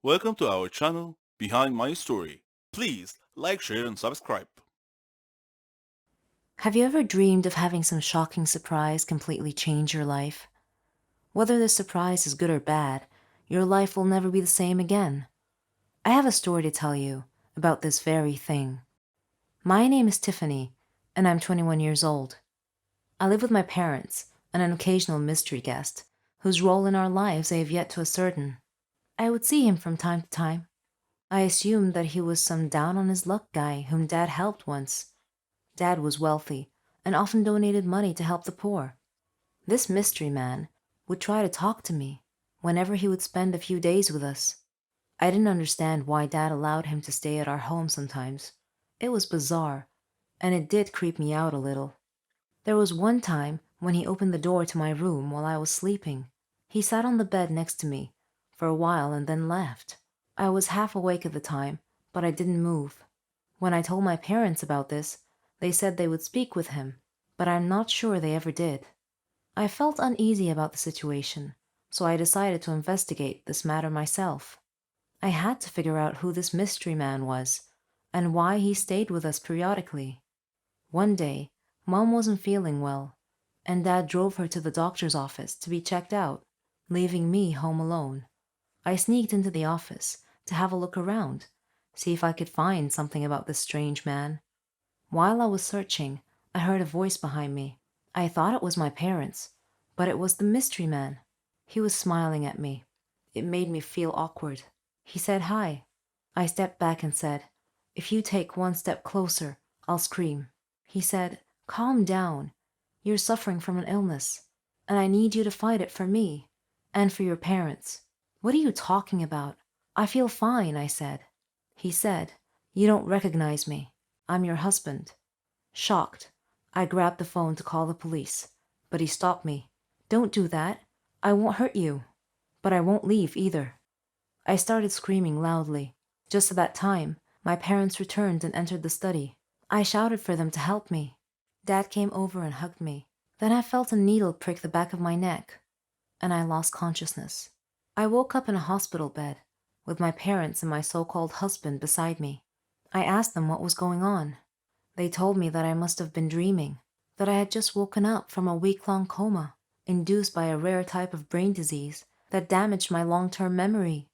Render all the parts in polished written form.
Welcome to our channel, Behind My Story. Please like, share and subscribe. Have you ever dreamed of having some shocking surprise completely change your life? Whether this surprise is good or bad, your life will never be the same again. I have a story to tell you about this very thing. My name is Tiffany, and I'm 21 years old. I live with my parents and an occasional mystery guest, whose role in our lives I have yet to ascertain. I would see him from time to time. I assumed that he was some down on his luck guy whom Dad helped once. Dad was wealthy and often donated money to help the poor. This mystery man would try to talk to me whenever he would spend a few days with us. I didn't understand why Dad allowed him to stay at our home sometimes. It was bizarre, and it did creep me out a little. There was one time when he opened the door to my room while I was sleeping. He sat on the bed next to me for a while and then left. I was half awake at the time, but I didn't move. When I told my parents about this, they said they would speak with him, but I'm not sure they ever did. I felt uneasy about the situation, so I decided to investigate this matter myself. I had to figure out who this mystery man was and why he stayed with us periodically. One day, Mom wasn't feeling well, and Dad drove her to the doctor's office to be checked out, leaving me home alone. I sneaked into the office to have a look around, see if I could find something about this strange man. While I was searching, I heard a voice behind me. I thought it was my parents, but it was the mystery man. He was smiling at me. It made me feel awkward. He said hi. I stepped back and said, "If you take one step closer, I'll scream." He said, "Calm down. You're suffering from an illness, and I need you to fight it for me and for your parents." "What are you talking about? I feel fine," I said. He said, "You don't recognize me. I'm your husband." Shocked, I grabbed the phone to call the police, but he stopped me. "Don't do that. I won't hurt you. But I won't leave either." I started screaming loudly. Just at that time, my parents returned and entered the study. I shouted for them to help me. Dad came over and hugged me. Then I felt a needle prick the back of my neck, and I lost consciousness. I woke up in a hospital bed, with my parents and my so-called husband beside me. I asked them what was going on. They told me that I must have been dreaming, that I had just woken up from a week-long coma, induced by a rare type of brain disease that damaged my long-term memory.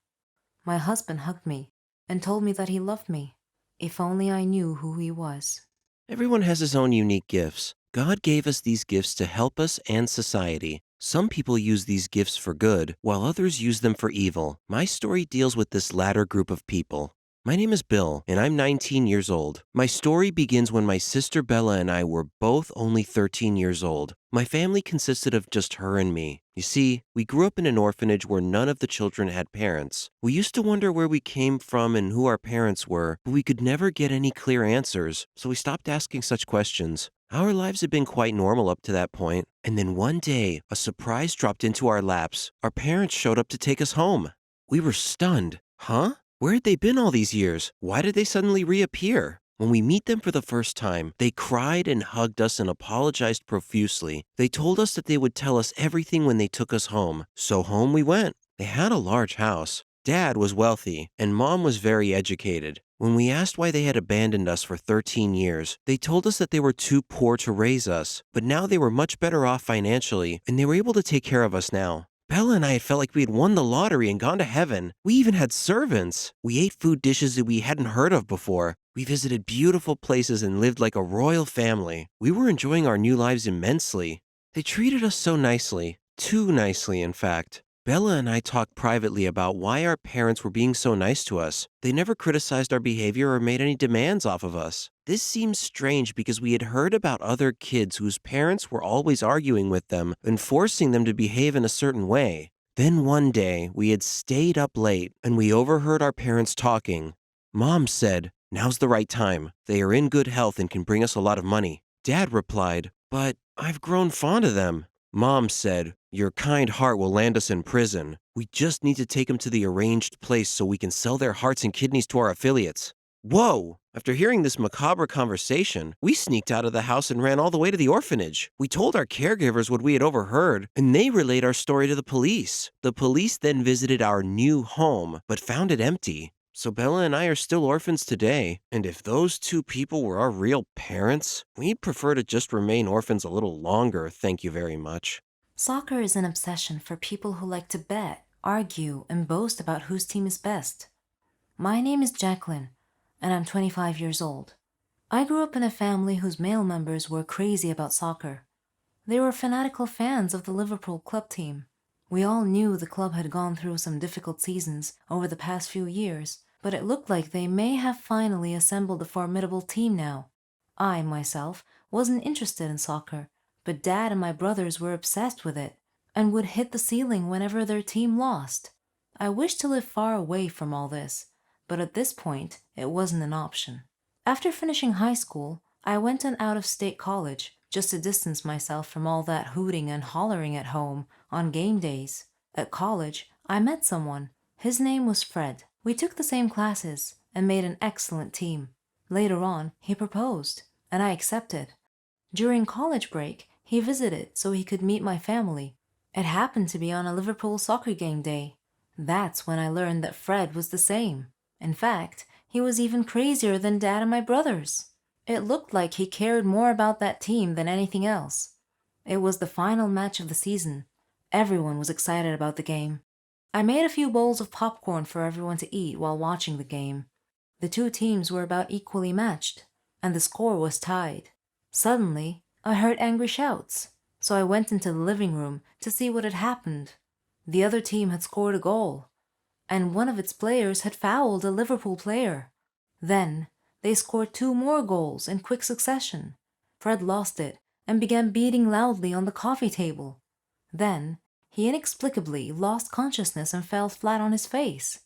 My husband hugged me and told me that he loved me. If only I knew who he was. Everyone has his own unique gifts. God gave us these gifts to help us and society. Some people use these gifts for good, while others use them for evil. My story deals with this latter group of people. My name is Bill, and I'm 19 years old. My story begins when my sister Bella and I were both only 13 years old. My family consisted of just her and me. You see, we grew up in an orphanage where none of the children had parents. We used to wonder where we came from and who our parents were, but we could never get any clear answers, so we stopped asking such questions. Our lives had been quite normal up to that point, and then one day, a surprise dropped into our laps. Our parents showed up to take us home. We were stunned. Huh? Where had they been all these years? Why did they suddenly reappear? When we meet them for the first time, they cried and hugged us and apologized profusely. They told us that they would tell us everything when they took us home. So home we went. They had a large house. Dad was wealthy, and Mom was very educated. When we asked why they had abandoned us for 13 years, they told us that they were too poor to raise us, but now they were much better off financially, and they were able to take care of us now. Bella and I had felt like we had won the lottery and gone to heaven. We even had servants. We ate food dishes that we hadn't heard of before. We visited beautiful places and lived like a royal family. We were enjoying our new lives immensely. They treated us so nicely. Too nicely, in fact. Bella and I talked privately about why our parents were being so nice to us. They never criticized our behavior or made any demands off of us. This seems strange because we had heard about other kids whose parents were always arguing with them and forcing them to behave in a certain way. Then one day, we had stayed up late and we overheard our parents talking. Mom said, "Now's the right time. They are in good health and can bring us a lot of money." Dad replied, "But I've grown fond of them." Mom said, "Your kind heart will land us in prison. We just need to take them to the arranged place so we can sell their hearts and kidneys to our affiliates." Whoa! After hearing this macabre conversation, we sneaked out of the house and ran all the way to the orphanage. We told our caregivers what we had overheard, and they relayed our story to the police. The police then visited our new home, but found it empty. So Bella and I are still orphans today, and if those two people were our real parents, we'd prefer to just remain orphans a little longer, thank you very much. Soccer is an obsession for people who like to bet, argue, and boast about whose team is best. My name is Jacqueline, and I'm 25 years old. I grew up in a family whose male members were crazy about soccer. They were fanatical fans of the Liverpool club team. We all knew the club had gone through some difficult seasons over the past few years, but it looked like they may have finally assembled a formidable team now. I, myself, wasn't interested in soccer, but Dad and my brothers were obsessed with it and would hit the ceiling whenever their team lost. I wished to live far away from all this, but at this point, it wasn't an option. After finishing high school, I went to an out-of-state college just to distance myself from all that hooting and hollering at home on game days. At college, I met someone. His name was Fred. We took the same classes and made an excellent team. Later on, he proposed, and I accepted. During college break, he visited so he could meet my family. It happened to be on a Liverpool soccer game day. That's when I learned that Fred was the same. In fact, he was even crazier than Dad and my brothers. It looked like he cared more about that team than anything else. It was the final match of the season. Everyone was excited about the game. I made a few bowls of popcorn for everyone to eat while watching the game. The two teams were about equally matched, and the score was tied. Suddenly, I heard angry shouts, so I went into the living room to see what had happened. The other team had scored a goal, and one of its players had fouled a Liverpool player. Then, they scored two more goals in quick succession. Fred lost it and began beating loudly on the coffee table. Then, he inexplicably lost consciousness and fell flat on his face.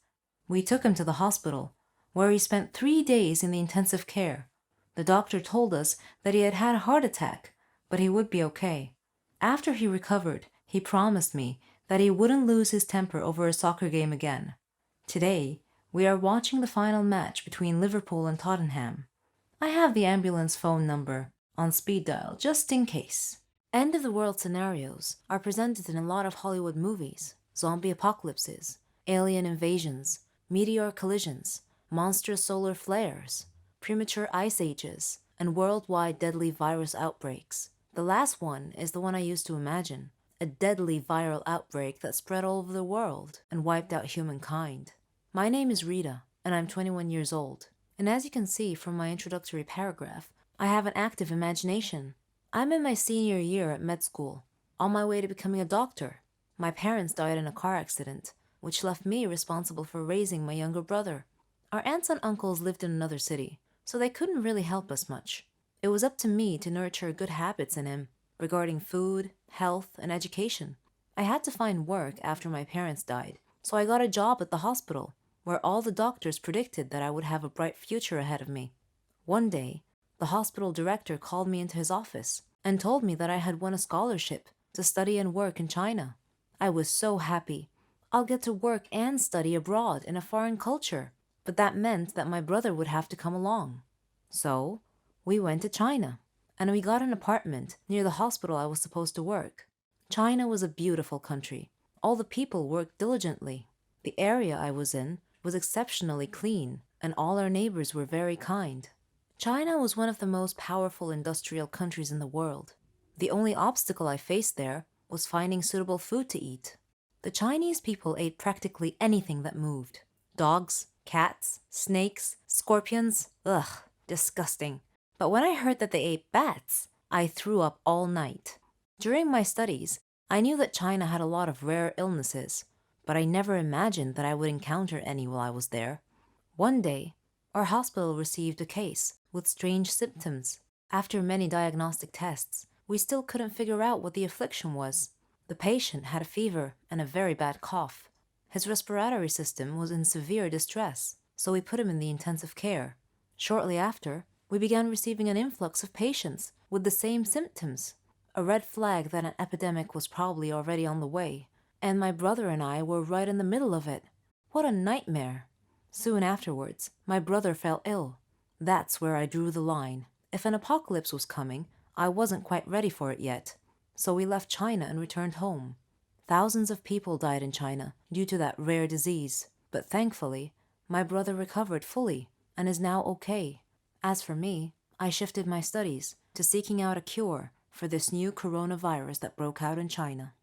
We took him to the hospital, where he spent 3 days in the intensive care. The doctor told us that he had had a heart attack, but he would be okay. After he recovered, he promised me that he wouldn't lose his temper over a soccer game again. Today, we are watching the final match between Liverpool and Tottenham. I have the ambulance phone number on speed dial just in case. End-of-the-world scenarios are presented in a lot of Hollywood movies. Zombie apocalypses, alien invasions, meteor collisions, monstrous solar flares, premature ice ages, and worldwide deadly virus outbreaks. The last one is the one I used to imagine. A deadly viral outbreak that spread all over the world and wiped out humankind. My name is Rita, and I'm 21 years old. And as you can see from my introductory paragraph, I have an active imagination. I'm in my senior year at med school, on my way to becoming a doctor. My parents died in a car accident, which left me responsible for raising my younger brother. Our aunts and uncles lived in another city, so they couldn't really help us much. It was up to me to nurture good habits in him regarding food, health, and education. I had to find work after my parents died, so I got a job at the hospital, where all the doctors predicted that I would have a bright future ahead of me. One day, the hospital director called me into his office and told me that I had won a scholarship to study and work in China. I was so happy. I'll get to work and study abroad in a foreign culture, but that meant that my brother would have to come along. So, we went to China, and we got an apartment near the hospital I was supposed to work. China was a beautiful country. All the people worked diligently. The area I was in was exceptionally clean, and all our neighbors were very kind. China was one of the most powerful industrial countries in the world. The only obstacle I faced there was finding suitable food to eat. The Chinese people ate practically anything that moved. Dogs, cats, snakes, scorpions. Ugh, disgusting. But when I heard that they ate bats, I threw up all night. During my studies, I knew that China had a lot of rare illnesses, but I never imagined that I would encounter any while I was there. One day, our hospital received a case with strange symptoms. After many diagnostic tests, we still couldn't figure out what the affliction was. The patient had a fever and a very bad cough. His respiratory system was in severe distress, so we put him in the intensive care. Shortly after, we began receiving an influx of patients with the same symptoms, a red flag that an epidemic was probably already on the way, and my brother and I were right in the middle of it. What a nightmare! Soon afterwards, my brother fell ill. That's where I drew the line. If an apocalypse was coming, I wasn't quite ready for it yet. So we left China and returned home. Thousands of people died in China due to that rare disease, but thankfully, my brother recovered fully and is now okay. As for me, I shifted my studies to seeking out a cure for this new coronavirus that broke out in China.